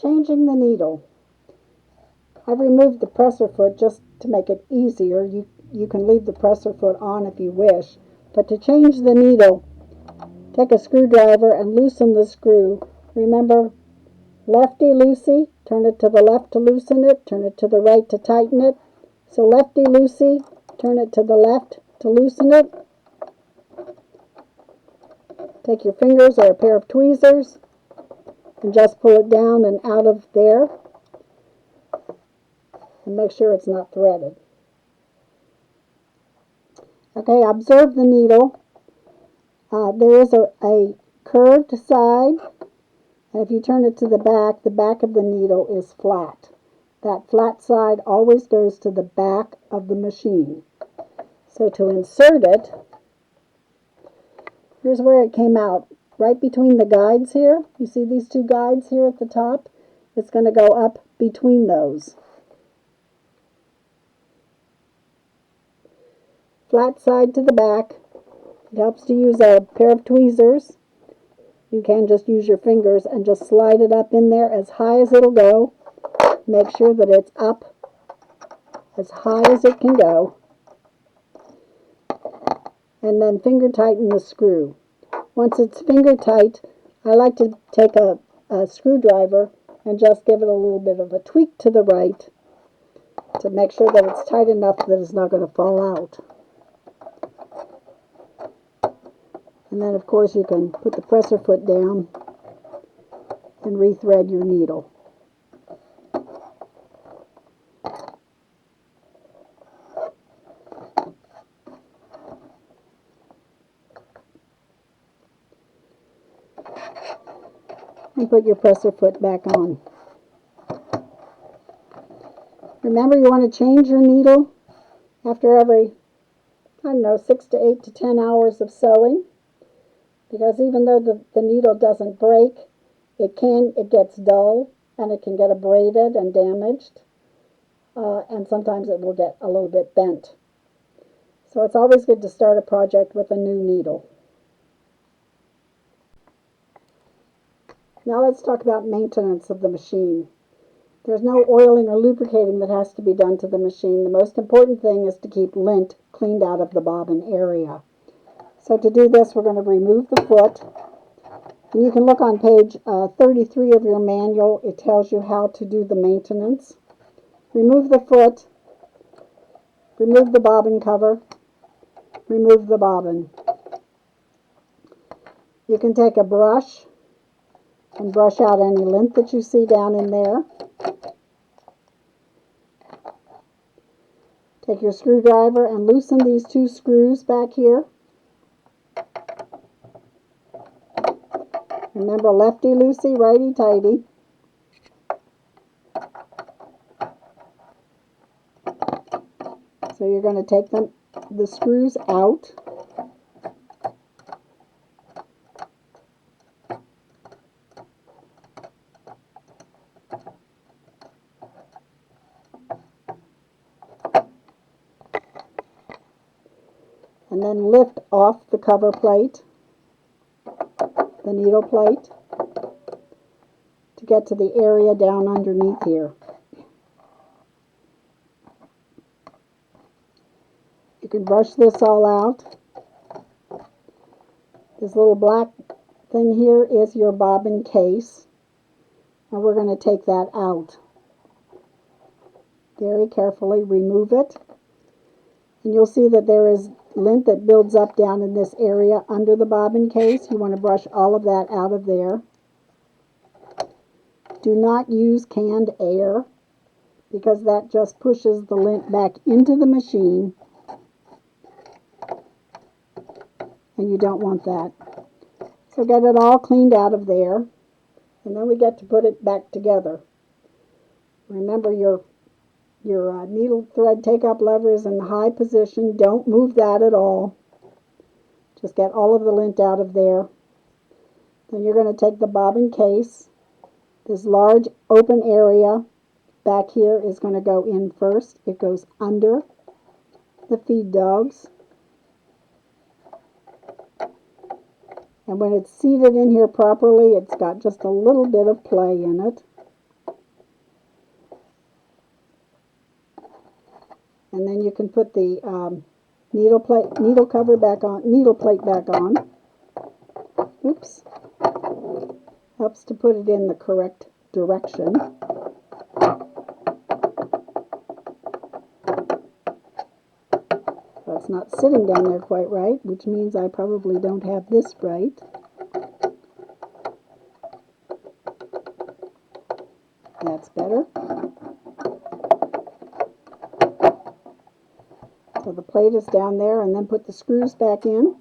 Changing the needle. I've removed the presser foot just to make it easier. You can leave the presser foot on if you wish. But to change the needle, take a screwdriver and loosen the screw. Remember, lefty-loosey, turn it to the left to loosen it, turn it to the right to tighten it. So lefty-loosey, turn it to the left to loosen it. Take your fingers or a pair of tweezers and just pull it down and out of there. And make sure it's not threaded. Okay, observe the needle. There is a curved side, and if you turn it to the back of the needle is flat. That flat side always goes to the back of the machine. So to insert it, here's where it came out. Right between the guides here, you see these two guides here at the top? It's going to go up between those. Flat side to the back. It helps to use a pair of tweezers. You can just use your fingers and just slide it up in there as high as it'll go. Make sure that it's up as high as it can go. And then finger tighten the screw. Once it's finger tight, I like to take a screwdriver and just give it a little bit of a tweak to the right to make sure that it's tight enough that it's not going to fall out. And then, of course, you can put the presser foot down and rethread your needle. And put your presser foot back on. Remember, you want to change your needle after every, 6 to 8 to 10 hours of sewing. Because even though the needle doesn't break, it gets dull and it can get abraded and damaged. And sometimes it will get a little bit bent. So it's always good to start a project with a new needle. Now let's talk about maintenance of the machine. There's no oiling or lubricating that has to be done to the machine. The most important thing is to keep lint cleaned out of the bobbin area. So to do this, we're going to remove the foot. And you can look on page 33 of your manual. It tells you how to do the maintenance. Remove the foot. Remove the bobbin cover. Remove the bobbin. You can take a brush and brush out any lint that you see down in there. Take your screwdriver and loosen these two screws back here. Remember, lefty-loosey, righty-tighty. So you're going to take the screws out. And then lift off the cover plate, the needle plate, to get to the area down underneath here. You can brush this all out. This little black thing here is your bobbin case, and we're going to take that out. Very carefully remove it, and you'll see that there is lint that builds up down in this area under the bobbin case. You want to brush all of that out of there. Do not use canned air, because that just pushes the lint back into the machine, and you don't want that. So get it all cleaned out of there, and then we get to put it back together. Remember, your needle thread take-up lever is in the high position. Don't move that at all. Just get all of the lint out of there. Then you're going to take the bobbin case. This large open area back here is going to go in first. It goes under the feed dogs. And when it's seated in here properly, it's got just a little bit of play in it. And then you can put the needle plate back on. Oops. Helps to put it in the correct direction. That's not sitting down there quite right, which means I probably don't have this right. That's better. So the plate is down there, and then put the screws back in.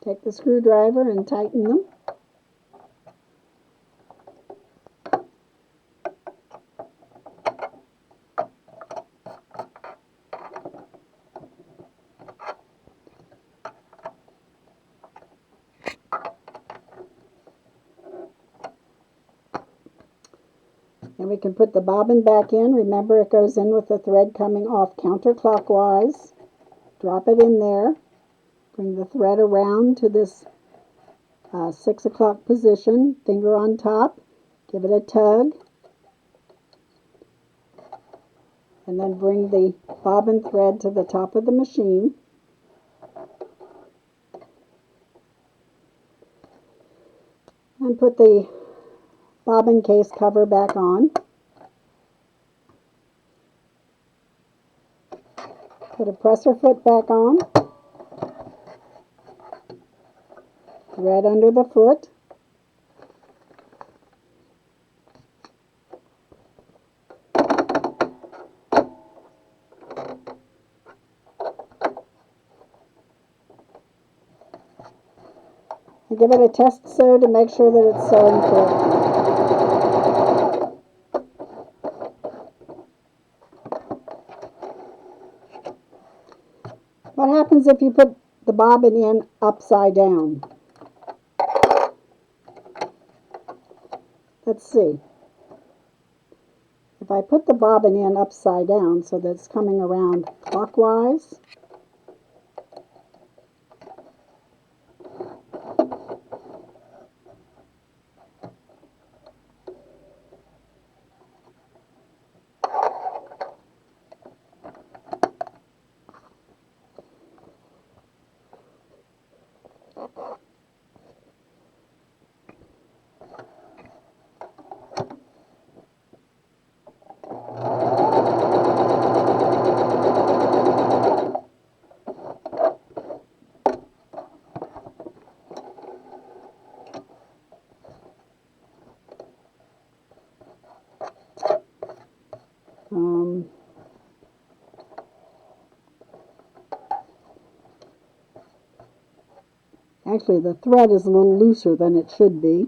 Take the screwdriver and tighten them. And we can put the bobbin back in. Remember, it goes in with the thread coming off counterclockwise. Drop it in there. Bring the thread around to this 6 o'clock position. Finger on top. Give it a tug. And then bring the bobbin thread to the top of the machine. And put the bobbin case cover back on. Put a presser foot back on. Thread under the foot. And give it a test sew to make sure that it's sewing correctly. What happens if you put the bobbin in upside down? Let's see. If I put the bobbin in upside down so that it's coming around clockwise, actually the thread is a little looser than it should be.